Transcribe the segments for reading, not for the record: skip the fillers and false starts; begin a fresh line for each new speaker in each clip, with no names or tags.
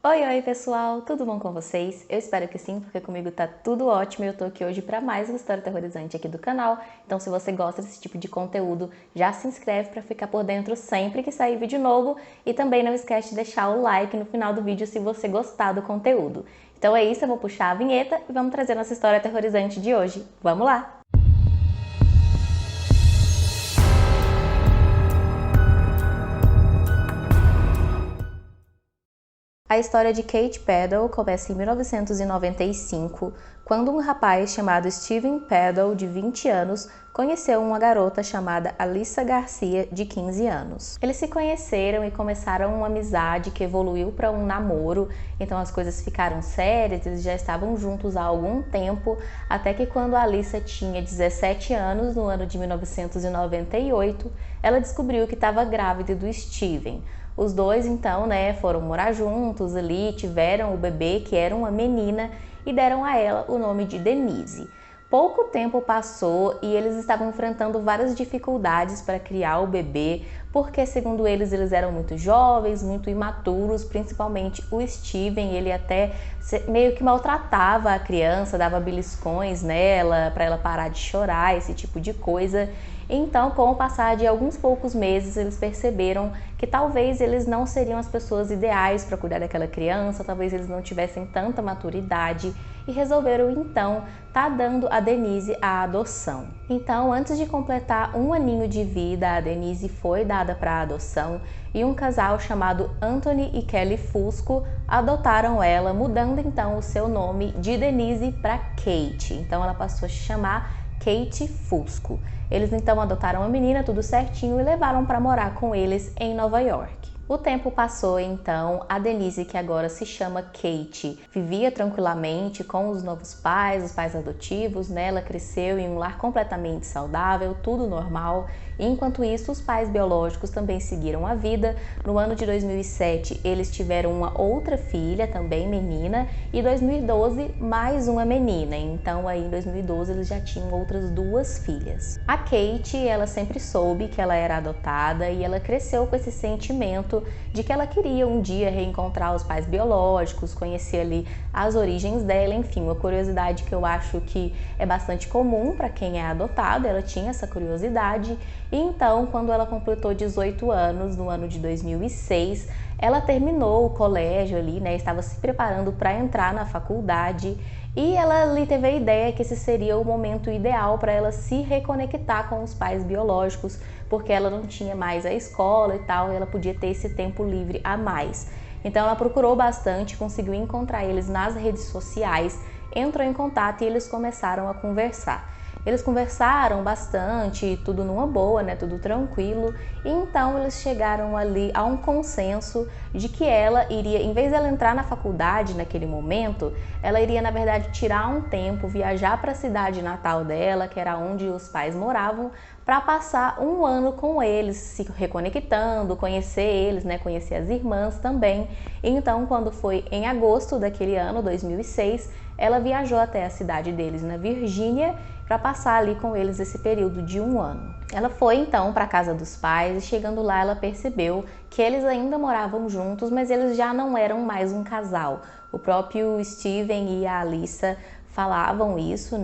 Oi, pessoal, tudo bom com vocês? Eu espero que sim, porque comigo tá tudo ótimo e eu tô aqui hoje para mais uma história aterrorizante aqui do canal. Então, se você gosta desse tipo de conteúdo, já se inscreve para ficar por dentro sempre que sair vídeo novo e também não esquece de deixar o like no final do vídeo se você gostar do conteúdo. Então é isso, eu vou puxar a vinheta e vamos trazer nossa história aterrorizante de hoje. Vamos lá! A história de Kate Peddle começa em 1995, quando um rapaz chamado Steven Peddle, de 20 anos, conheceu uma garota chamada Alyssa Garcia, de 15 anos. Eles se conheceram e começaram uma amizade que evoluiu para um namoro, então as coisas ficaram sérias, eles já estavam juntos há algum tempo, até que quando a Alyssa tinha 17 anos, no ano de 1998, ela descobriu que estava grávida do Steven. Os dois, então, foram morar juntos ali, tiveram o bebê, que era uma menina, e deram a ela o nome de Denise. Pouco tempo passou e eles estavam enfrentando várias dificuldades para criar o bebê, porque, segundo eles eram muito jovens, muito imaturos, principalmente o Steven. Ele até meio que maltratava a criança, dava beliscões nela para ela parar de chorar, esse tipo de coisa. Então, com o passar de alguns poucos meses, eles perceberam que talvez eles não seriam as pessoas ideais para cuidar daquela criança, talvez eles não tivessem tanta maturidade e resolveram então dando a Denise à adoção. Então, antes de completar um aninho de vida, a Denise foi dada para adoção e um casal chamado Anthony e Kelly Fusco adotaram ela, mudando então o seu nome de Denise para Kate. Então, ela passou a se chamar Kate Fusco. Eles então adotaram a menina, tudo certinho, e levaram para morar com eles em Nova York. O tempo passou, então, a Denise, que agora se chama Kate, vivia tranquilamente com os novos pais, os pais adotivos, Ela cresceu em um lar completamente saudável, tudo normal. Enquanto isso, os pais biológicos também seguiram a vida. No ano de 2007, eles tiveram uma outra filha, também menina, e em 2012, mais uma menina. Então, aí em 2012, eles já tinham outras duas filhas. A Kate, ela sempre soube que ela era adotada e ela cresceu com esse sentimento de que ela queria um dia reencontrar os pais biológicos, conhecer ali as origens dela, enfim, uma curiosidade que eu acho que é bastante comum para quem é adotado. Ela tinha essa curiosidade e então, quando ela completou 18 anos, no ano de 2006, ela terminou o colégio ali, estava se preparando para entrar na faculdade e ela ali teve a ideia que esse seria o momento ideal para ela se reconectar com os pais biológicos, porque ela não tinha mais a escola e tal, e ela podia ter esse tempo livre a mais. Então ela procurou bastante, conseguiu encontrar eles nas redes sociais, entrou em contato e eles começaram a conversar. Eles conversaram bastante, tudo numa boa, tudo tranquilo, e então eles chegaram ali a um consenso de que ela iria, em vez dela entrar na faculdade naquele momento, ela iria, na verdade, tirar um tempo, viajar para a cidade natal dela, que era onde os pais moravam, para passar um ano com eles, se reconectando, conhecer eles, conhecer as irmãs também. Então, quando foi em agosto daquele ano, 2006, ela viajou até a cidade deles, na Virgínia, para passar ali com eles esse período de um ano. Ela foi então para a casa dos pais e, chegando lá, ela percebeu que eles ainda moravam juntos, mas eles já não eram mais um casal. O próprio Steven e a Alyssa falavam isso,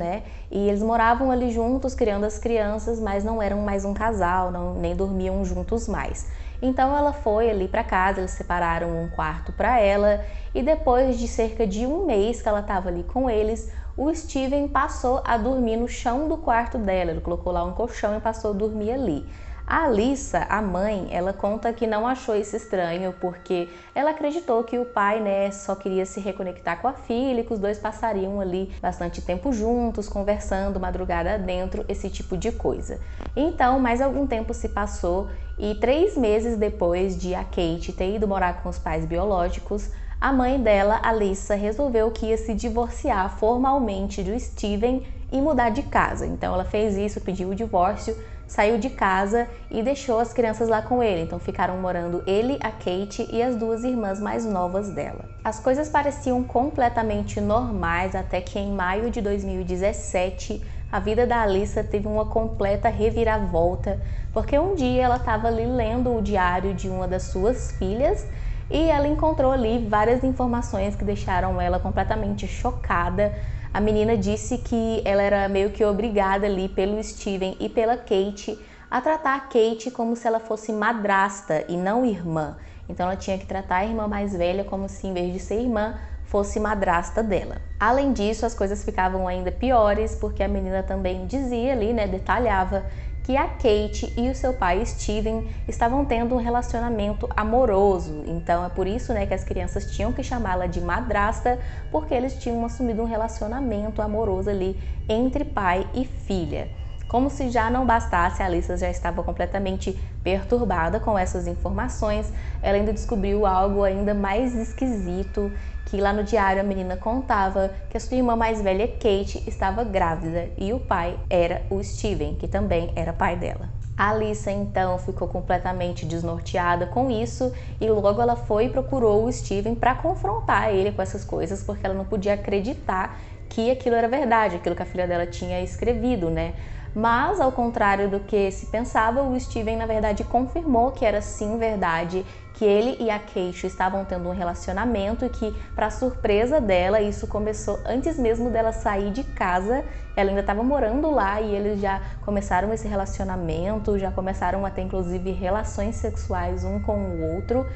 E eles moravam ali juntos, criando as crianças, mas não eram mais um casal, nem dormiam juntos mais. Então ela foi ali para casa, eles separaram um quarto para ela e depois de cerca de um mês que ela estava ali com eles, o Steven passou a dormir no chão do quarto dela. Ele colocou lá um colchão e passou a dormir ali. A Alyssa, a mãe, ela conta que não achou isso estranho, porque ela acreditou que o pai, só queria se reconectar com a filha e que os dois passariam ali bastante tempo juntos, conversando, madrugada dentro, esse tipo de coisa. Então, mais algum tempo se passou e 3 meses depois de a Kate ter ido morar com os pais biológicos, a mãe dela, Alyssa, resolveu que ia se divorciar formalmente do Steven e mudar de casa. Então ela fez isso, pediu o divórcio, saiu de casa e deixou as crianças lá com ele. Então ficaram morando ele, a Kate e as 2 irmãs mais novas dela. As coisas pareciam completamente normais até que em maio de 2017 a vida da Alyssa teve uma completa reviravolta, porque um dia ela estava ali lendo o diário de uma das suas filhas e ela encontrou ali várias informações que deixaram ela completamente chocada. A menina disse que ela era meio que obrigada ali pelo Steven e pela Kate a tratar a Kate como se ela fosse madrasta e não irmã. Então ela tinha que tratar a irmã mais velha como se, em vez de ser irmã, fosse madrasta dela. Além disso, as coisas ficavam ainda piores, porque a menina também dizia ali, né, detalhava que a Kate e o seu pai Steven estavam tendo um relacionamento amoroso. Então é por isso, né, que as crianças tinham que chamá-la de madrasta, porque eles tinham assumido um relacionamento amoroso ali entre pai e filha. Como se já não bastasse, a Alyssa já estava completamente perturbada com essas informações. Ela ainda descobriu algo ainda mais esquisito, que lá no diário a menina contava que a sua irmã mais velha, Kate, estava grávida e o pai era o Steven, que também era pai dela. A Alyssa então ficou completamente desnorteada com isso e logo ela foi e procurou o Steven para confrontar ele com essas coisas, porque ela não podia acreditar que aquilo era verdade, aquilo que a filha dela tinha escrevido, né? Mas, ao contrário do que se pensava, o Steven, na verdade, confirmou que era sim verdade, que ele e a Kate estavam tendo um relacionamento e que, para surpresa dela, isso começou antes mesmo dela sair de casa. Ela ainda estava morando lá e eles já começaram esse relacionamento, já começaram a ter, inclusive, relações sexuais um com o outro.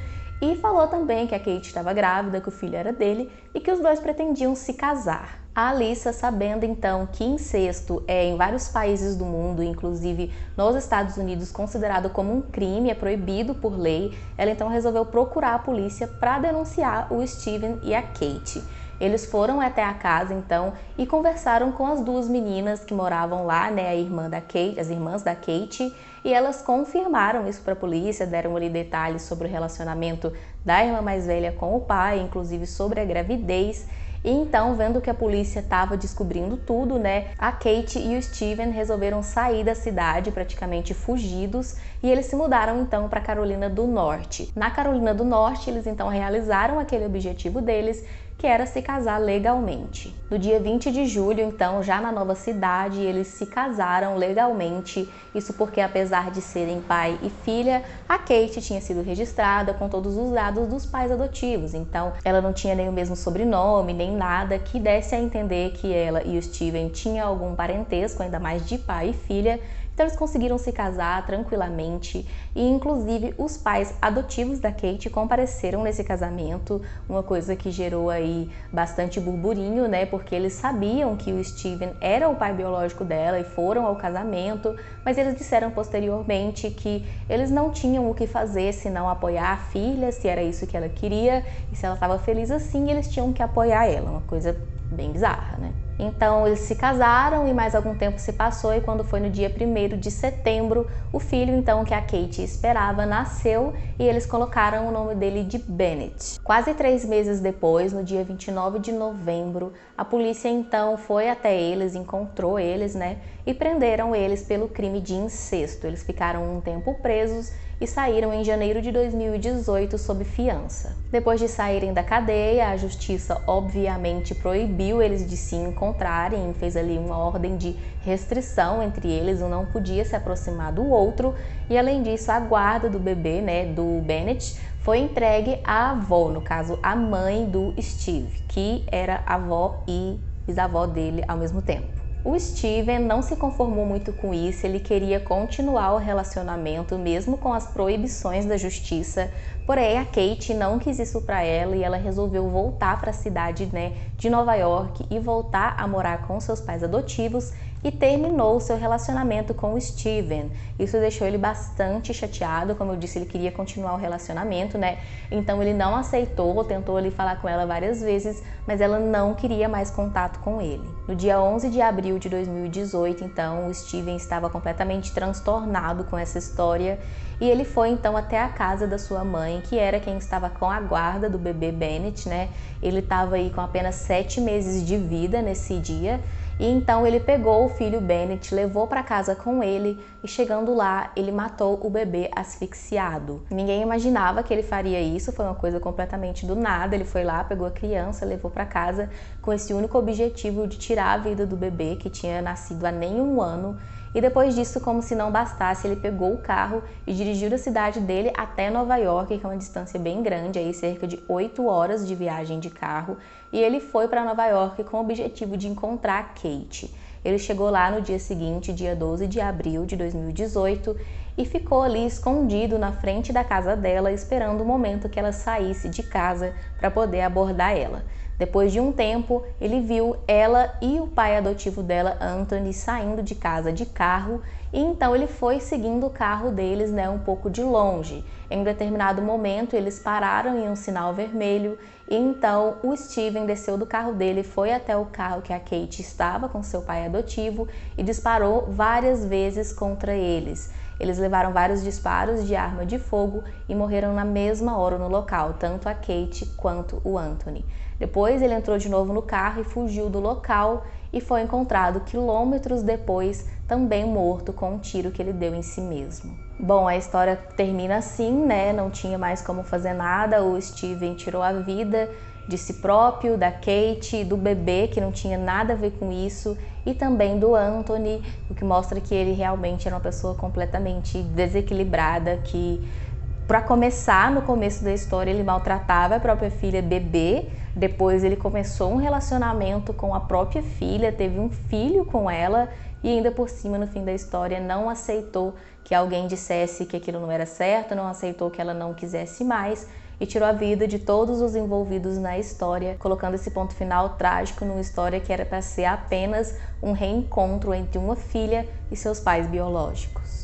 E falou também que a Kate estava grávida, que o filho era dele e que os dois pretendiam se casar. A Alyssa, sabendo então que incesto é em vários países do mundo, inclusive nos Estados Unidos, considerado como um crime, é proibido por lei, ela então resolveu procurar a polícia para denunciar o Steven e a Kate. Eles foram até a casa então e conversaram com as duas meninas que moravam lá, né, as irmãs da Kate, e elas confirmaram isso para a polícia, deram ali detalhes sobre o relacionamento da irmã mais velha com o pai, inclusive sobre a gravidez. E então, vendo que a polícia estava descobrindo tudo, né, a Kate e o Steven resolveram sair da cidade, praticamente fugidos, e eles se mudaram então para Carolina do Norte. Na Carolina do Norte, eles então realizaram aquele objetivo deles, que era se casar legalmente. No dia 20 de julho, então, já na nova cidade, eles se casaram legalmente. Isso porque, apesar de serem pai e filha, a Kate tinha sido registrada com todos os dados dos pais adotivos. Então, ela não tinha nem o mesmo sobrenome, nem nada que desse a entender que ela e o Steven tinham algum parentesco, ainda mais de pai e filha. Então eles conseguiram se casar tranquilamente e inclusive os pais adotivos da Kate compareceram nesse casamento, uma coisa que gerou aí bastante burburinho, né? Porque eles sabiam que o Steven era o pai biológico dela e foram ao casamento, mas eles disseram posteriormente que eles não tinham o que fazer senão apoiar a filha, se era isso que ela queria e se ela estava feliz assim, eles tinham que apoiar ela, uma coisa bem bizarra, né? Então eles se casaram e mais algum tempo se passou e quando foi no dia 1º de setembro, o filho então que a Kate esperava nasceu e eles colocaram o nome dele de Bennett. Quase 3 meses depois, no dia 29 de novembro, a polícia então foi até eles, encontrou eles, né, e prenderam eles pelo crime de incesto. Eles ficaram um tempo presos e saíram em janeiro de 2018 sob fiança. Depois de saírem da cadeia, a justiça obviamente proibiu eles de se encontrarem, fez ali uma ordem de restrição entre eles, um não podia se aproximar do outro, e além disso a guarda do bebê, né, do Bennett, foi entregue à avó, no caso a mãe do Steve, que era avó e bisavó dele ao mesmo tempo. O Steven não se conformou muito com isso, ele queria continuar o relacionamento mesmo com as proibições da justiça, porém a Kate não quis isso para ela e ela resolveu voltar para a cidade, né, de Nova York e voltar a morar com seus pais adotivos e terminou seu relacionamento com o Steven. Isso deixou ele bastante chateado, como eu disse, ele queria continuar o relacionamento, né? Então ele não aceitou, tentou ali falar com ela várias vezes, mas ela não queria mais contato com ele. No dia 11 de abril de 2018, então, o Steven estava completamente transtornado com essa história e ele foi então até a casa da sua mãe, que era quem estava com a guarda do bebê Bennett, né? Ele estava aí com apenas 7 meses de vida nesse dia. E então ele pegou o filho Bennett, levou para casa com ele e chegando lá ele matou o bebê asfixiado. Ninguém imaginava que ele faria isso, foi uma coisa completamente do nada. Ele foi lá, pegou a criança, levou para casa com esse único objetivo de tirar a vida do bebê que tinha nascido há nem um ano. E depois disso, como se não bastasse, ele pegou o carro e dirigiu da cidade dele até Nova York, que é uma distância bem grande, aí cerca de 8 horas de viagem de carro, e ele foi para Nova York com o objetivo de encontrar a Kate. Ele chegou lá no dia seguinte, dia 12 de abril de 2018, e ficou ali escondido na frente da casa dela, esperando o momento que ela saísse de casa para poder abordar ela. Depois de um tempo, ele viu ela e o pai adotivo dela, Anthony, saindo de casa de carro, e então ele foi seguindo o carro deles, um pouco de longe. Em um determinado momento, eles pararam em um sinal vermelho, e então o Steven desceu do carro dele, foi até o carro que a Kate estava com seu pai adotivo e disparou várias vezes contra eles. Eles levaram vários disparos de arma de fogo e morreram na mesma hora no local, tanto a Kate quanto o Anthony. Depois ele entrou de novo no carro e fugiu do local e foi encontrado quilômetros depois, também morto com um tiro que ele deu em si mesmo. Bom, a história termina assim, não tinha mais como fazer nada, o Steven tirou a vida de si próprio, da Kate, do bebê, que não tinha nada a ver com isso, e também do Anthony, o que mostra que ele realmente era uma pessoa completamente desequilibrada, que, para começar, no começo da história, ele maltratava a própria filha bebê, depois ele começou um relacionamento com a própria filha, teve um filho com ela, e ainda por cima, no fim da história, não aceitou que alguém dissesse que aquilo não era certo, não aceitou que ela não quisesse mais, e tirou a vida de todos os envolvidos na história, colocando esse ponto final trágico numa história que era para ser apenas um reencontro entre uma filha e seus pais biológicos.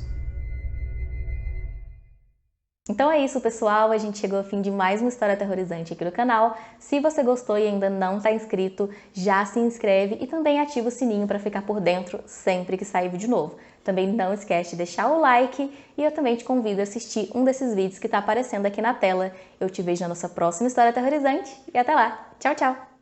Então é isso, pessoal, a gente chegou ao fim de mais uma história aterrorizante aqui no canal. Se você gostou e ainda não está inscrito, já se inscreve e também ativa o sininho para ficar por dentro sempre que sair vídeo novo. Também não esquece de deixar o like e eu também te convido a assistir um desses vídeos que está aparecendo aqui na tela. Eu te vejo na nossa próxima história aterrorizante e até lá. Tchau, tchau!